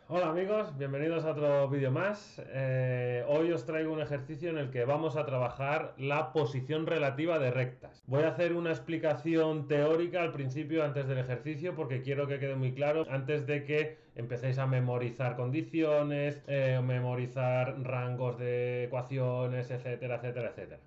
Hola amigos, bienvenidos a otro vídeo más. Hoy os traigo un ejercicio en el que vamos a trabajar la posición relativa de rectas. Voy a hacer una explicación teórica al principio antes del ejercicio porque quiero que quede muy claro antes de que empecéis a memorizar condiciones, memorizar rangos de ecuaciones, etcétera, etcétera, etcétera.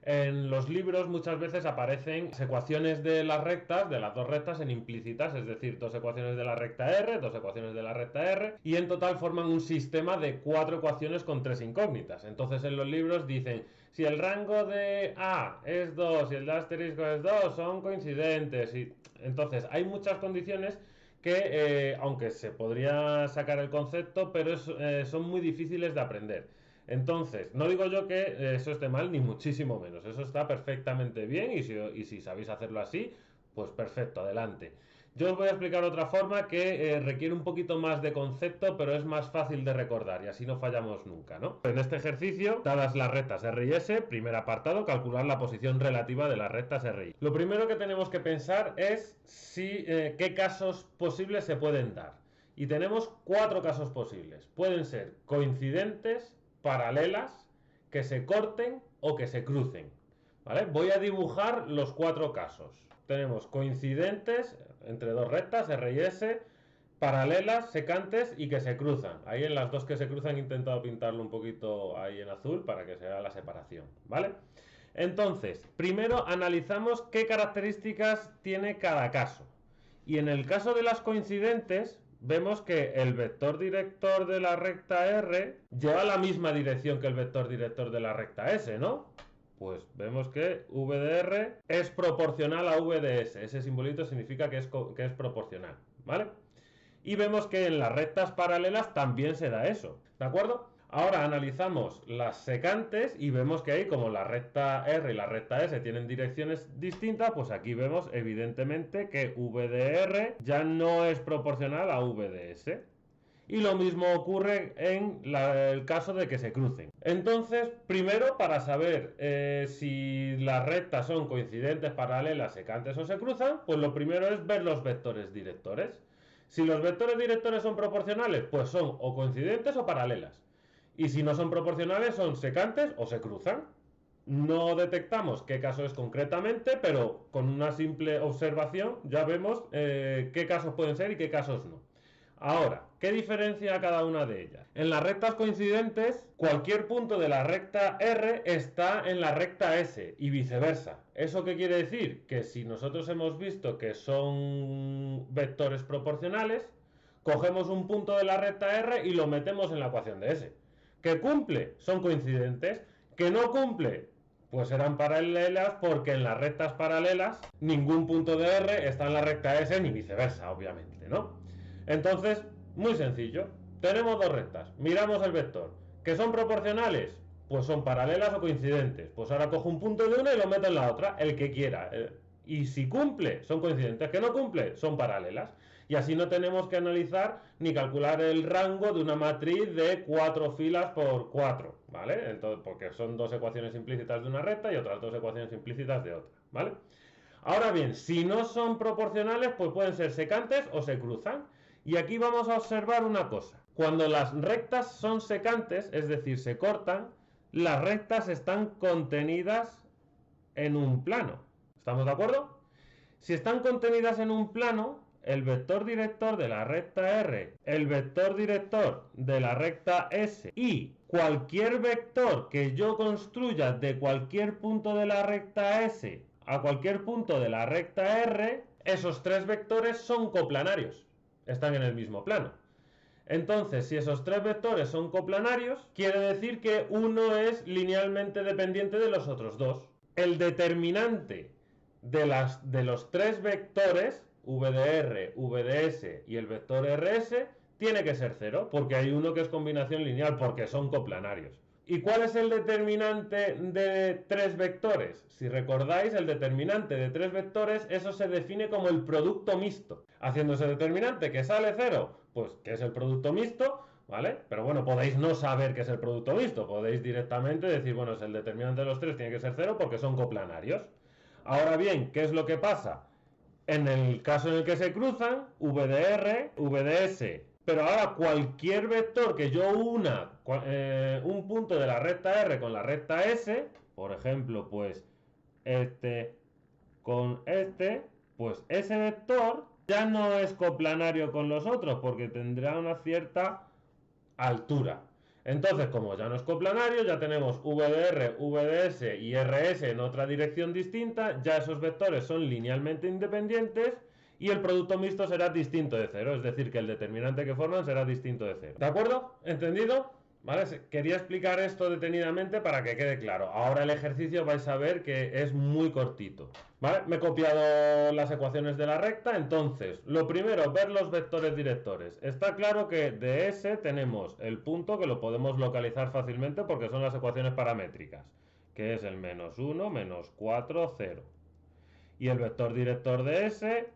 En los libros muchas veces aparecen ecuaciones de las rectas, de las dos rectas, en implícitas, es decir, dos ecuaciones de la recta R, dos ecuaciones de la recta R, y en total forman un sistema de cuatro ecuaciones con tres incógnitas. Entonces en los libros dicen, si el rango de A es 2 y el de asterisco es 2, son coincidentes. Y entonces hay muchas condiciones que, aunque se podría sacar el concepto, pero son muy difíciles de aprender. Entonces, no digo yo que eso esté mal, ni muchísimo menos. Eso está perfectamente bien y si sabéis hacerlo así, pues perfecto, adelante. Yo os voy a explicar otra forma que requiere un poquito más de concepto, pero es más fácil de recordar y así no fallamos nunca, ¿no? En este ejercicio, dadas las rectas R y S, primer apartado, calcular la posición relativa de las rectas R y S. Lo primero que tenemos que pensar es qué casos posibles se pueden dar. Y tenemos cuatro casos posibles. Pueden ser coincidentes, paralelas, que se corten o que se crucen. ¿Vale? Voy a dibujar los cuatro casos. Tenemos coincidentes entre dos rectas, R y S, paralelas, secantes y que se cruzan. Ahí en las dos que se cruzan he intentado pintarlo un poquito ahí en azul para que se vea la separación. ¿Vale? Entonces, primero analizamos qué características tiene cada caso. Y en el caso de las coincidentes, vemos que el vector director de la recta R lleva la misma dirección que el vector director de la recta S, ¿no? Pues vemos que V de R es proporcional a V de S. Ese simbolito significa que es proporcional, ¿vale? Y vemos que en las rectas paralelas también se da eso, ¿de acuerdo? Ahora analizamos las secantes y vemos que ahí, como la recta R y la recta S tienen direcciones distintas, pues aquí vemos evidentemente que V de R ya no es proporcional a V de S. Y lo mismo ocurre en el caso de que se crucen. Entonces, primero, para saber si las rectas son coincidentes, paralelas, secantes o se cruzan, pues lo primero es ver los vectores directores. Si los vectores directores son proporcionales, pues son o coincidentes o paralelas. Y si no son proporcionales, son secantes o se cruzan. No detectamos qué caso es concretamente, pero con una simple observación ya vemos qué casos pueden ser y qué casos no. Ahora, ¿qué diferencia cada una de ellas? En las rectas coincidentes, cualquier punto de la recta R está en la recta S y viceversa. ¿Eso qué quiere decir? Que si nosotros hemos visto que son vectores proporcionales, cogemos un punto de la recta R y lo metemos en la ecuación de S. ¿Que cumple? Son coincidentes. ¿Que no cumple? Pues serán paralelas porque en las rectas paralelas ningún punto de R está en la recta S ni viceversa, obviamente, ¿no? Entonces, muy sencillo. Tenemos dos rectas. Miramos el vector. ¿Que son proporcionales? Pues son paralelas o coincidentes. Pues ahora cojo un punto de una y lo meto en la otra, el que quiera. Y si cumple, son coincidentes. Que no cumple, son paralelas. Y así no tenemos que analizar ni calcular el rango de una matriz de 4 filas por 4, ¿vale? Entonces, porque son dos ecuaciones implícitas de una recta y otras dos ecuaciones implícitas de otra, ¿vale? Ahora bien, si no son proporcionales, pues pueden ser secantes o se cruzan. Y aquí vamos a observar una cosa. Cuando las rectas son secantes, es decir, se cortan, las rectas están contenidas en un plano. ¿Estamos de acuerdo? Si están contenidas en un plano, el vector director de la recta R, el vector director de la recta S y cualquier vector que yo construya de cualquier punto de la recta S a cualquier punto de la recta R, esos tres vectores son coplanarios. Están en el mismo plano. Entonces, si esos tres vectores son coplanarios, quiere decir que uno es linealmente dependiente de los otros dos. El determinante de los tres vectores, v de r, v de s y el vector rs, tiene que ser cero, porque hay uno que es combinación lineal, porque son coplanarios. ¿Y cuál es el determinante de tres vectores? Si recordáis, el determinante de tres vectores, eso se define como el producto mixto. Haciendo ese determinante que sale cero, pues que es el producto mixto, ¿vale? Pero bueno, podéis no saber qué es el producto mixto, podéis directamente decir, bueno, es el determinante de los tres, tiene que ser cero porque son coplanarios. Ahora bien, ¿qué es lo que pasa? En el caso en el que se cruzan, V de R, V de S Pero ahora cualquier vector que yo una un punto de la recta R con la recta S, por ejemplo, pues este con este, pues ese vector ya no es coplanario con los otros porque tendrá una cierta altura. Entonces, como ya no es coplanario, ya tenemos VDR, VDS y RS en otra dirección distinta, ya esos vectores son linealmente independientes y el producto mixto será distinto de cero, es decir, que el determinante que forman será distinto de cero. ¿De acuerdo? ¿Entendido? ¿Vale? Quería explicar esto detenidamente para que quede claro. Ahora el ejercicio vais a ver que es muy cortito. ¿Vale? Me he copiado las ecuaciones de la recta, entonces, lo primero, ver los vectores directores. Está claro que de S tenemos el punto que lo podemos localizar fácilmente porque son las ecuaciones paramétricas, que es el menos 1, menos 4, 0. Y el vector director de S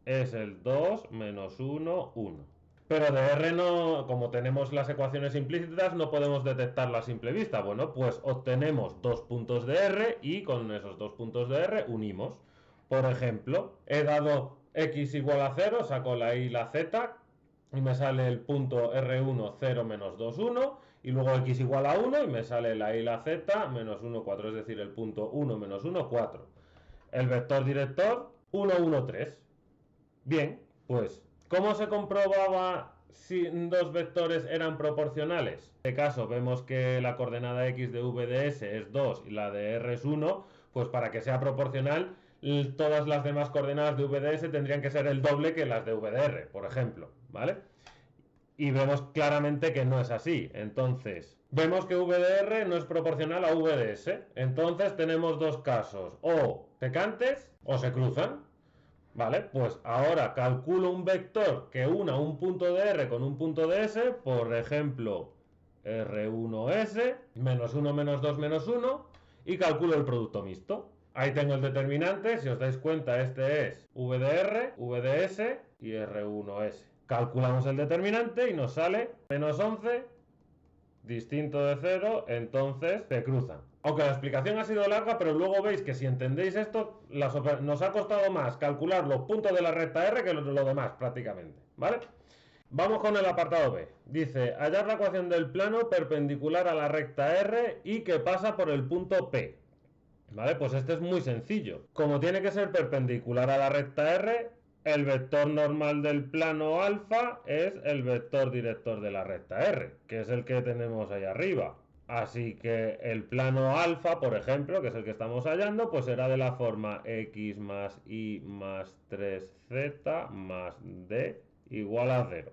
es el 2, menos 1, 1. Pero de R no, como tenemos las ecuaciones implícitas, no podemos detectarla a simple vista. Bueno, pues obtenemos dos puntos de R y con esos dos puntos de R unimos. Por ejemplo, he dado X igual a 0, saco la Y y la Z y me sale el punto R1, 0, menos 2, 1. Y luego X igual a 1 y me sale la Y y la Z, menos 1, 4, es decir, el punto 1, menos 1, 4. El vector director, 1, 1, 3. Bien, pues, ¿cómo se comprobaba si dos vectores eran proporcionales? En este caso vemos que la coordenada X de V de S es 2 y la de R es 1, pues para que sea proporcional, todas las demás coordenadas de V de S tendrían que ser el doble que las de V de R, por ejemplo, ¿vale? Y vemos claramente que no es así. Entonces, vemos que V de R no es proporcional a V de S. Entonces tenemos dos casos, o secantes o se cruzan. Vale, pues ahora calculo un vector que una un punto de R con un punto de S, por ejemplo, R1S, menos 1, menos 2, menos 1, y calculo el producto mixto. Ahí tengo el determinante, si os dais cuenta, este es V de R, V de S y R1S. Calculamos el determinante y nos sale menos 11, distinto de 0, entonces se cruzan. Aunque la explicación ha sido larga, pero luego veis que si entendéis esto, nos ha costado más calcular los puntos de la recta R que lo demás, prácticamente, ¿vale? Vamos con el apartado B. Dice, hallar la ecuación del plano perpendicular a la recta R y que pasa por el punto P. ¿Vale? Pues este es muy sencillo. Como tiene que ser perpendicular a la recta R, el vector normal del plano alfa es el vector director de la recta R, que es el que tenemos ahí arriba. Así que el plano alfa, por ejemplo, que es el que estamos hallando, pues será de la forma x más y más 3z más d igual a 0.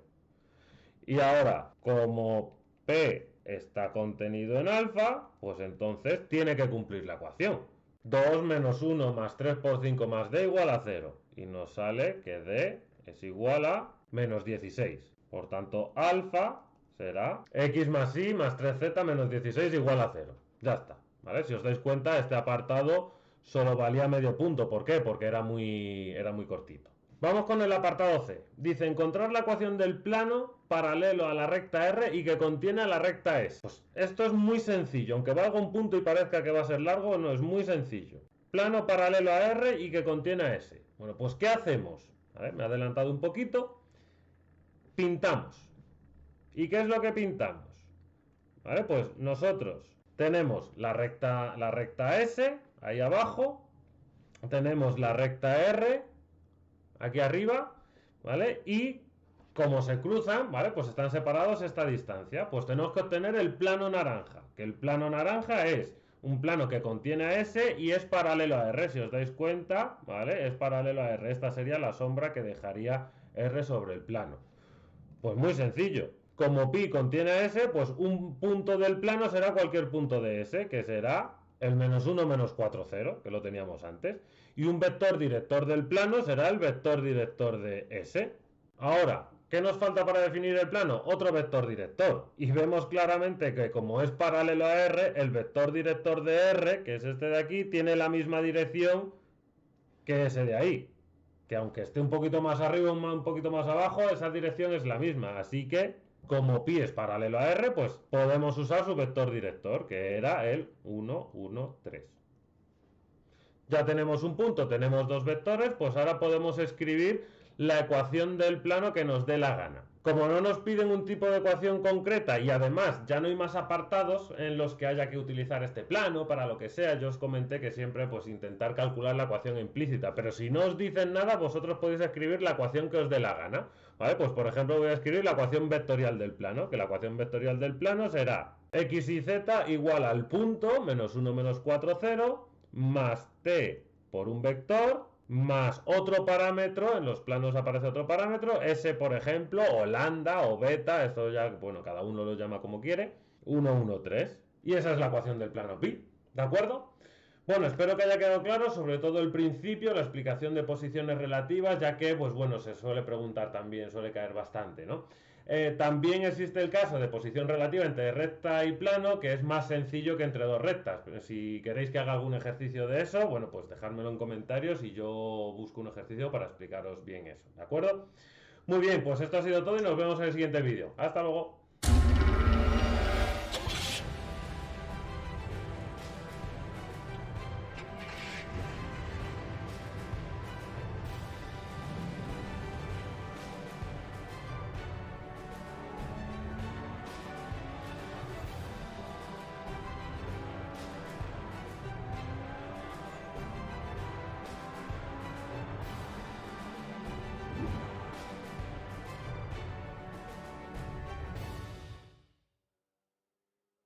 Y ahora, como P está contenido en alfa, pues entonces tiene que cumplir la ecuación. 2 menos 1 más 3 por 5 más d igual a 0. Y nos sale que d es igual a menos 16. Por tanto, alfa será x más y más 3z menos 16 igual a 0. Ya está, ¿vale? Si os dais cuenta, este apartado solo valía medio punto. ¿Por qué? Porque era muy cortito. Vamos con el apartado C. Dice, encontrar la ecuación del plano paralelo a la recta R y que contiene a la recta S. Pues esto es muy sencillo. Aunque valga un punto y parezca que va a ser largo, no, es muy sencillo. Plano paralelo a R y que contiene a S. Bueno, pues ¿qué hacemos? A ver, me he adelantado un poquito. Pintamos. ¿Y qué es lo que pintamos? ¿Vale? Pues nosotros tenemos la recta S ahí abajo, tenemos la recta R aquí arriba, ¿vale? Y como se cruzan, ¿vale? Pues están separados esta distancia. Pues tenemos que obtener el plano naranja, que el plano naranja es un plano que contiene a S y es paralelo a R, si os dais cuenta, ¿vale? Es paralelo a R. Esta sería la sombra que dejaría R sobre el plano. Pues muy sencillo. Como pi contiene a S, pues un punto del plano será cualquier punto de S, que será el menos 1 menos 4, 0, que lo teníamos antes. Y un vector director del plano será el vector director de S. Ahora, ¿qué nos falta para definir el plano? Otro vector director. Y vemos claramente que como es paralelo a R, el vector director de R, que es este de aquí, tiene la misma dirección que ese de ahí. Que aunque esté un poquito más arriba, un poquito más abajo, esa dirección es la misma. Así que, como pi es paralelo a R, pues podemos usar su vector director, que era el 1, 1, 3. Ya tenemos un punto, tenemos dos vectores, pues ahora podemos escribir la ecuación del plano que nos dé la gana. Como no nos piden un tipo de ecuación concreta y además ya no hay más apartados en los que haya que utilizar este plano para lo que sea, yo os comenté que siempre pues intentar calcular la ecuación implícita, pero si no os dicen nada, vosotros podéis escribir la ecuación que os dé la gana, ¿vale? Pues por ejemplo voy a escribir la ecuación vectorial del plano, que la ecuación vectorial del plano será x y z igual al punto menos 1 menos 4, 0, más t por un vector, más otro parámetro, en los planos aparece otro parámetro, S por ejemplo, o lambda o beta, esto ya, bueno, cada uno lo llama como quiere, 1, 1, 3. Y esa es la ecuación del plano pi, ¿de acuerdo? Bueno, espero que haya quedado claro, sobre todo el principio, la explicación de posiciones relativas, ya que, pues bueno, se suele preguntar también, suele caer bastante, ¿no? También existe el caso de posición relativa entre recta y plano, que es más sencillo que entre dos rectas. Pero si queréis que haga algún ejercicio de eso, bueno, pues dejádmelo en comentarios y yo busco un ejercicio para explicaros bien eso, ¿de acuerdo? Muy bien, pues esto ha sido todo y nos vemos en el siguiente vídeo. Hasta luego.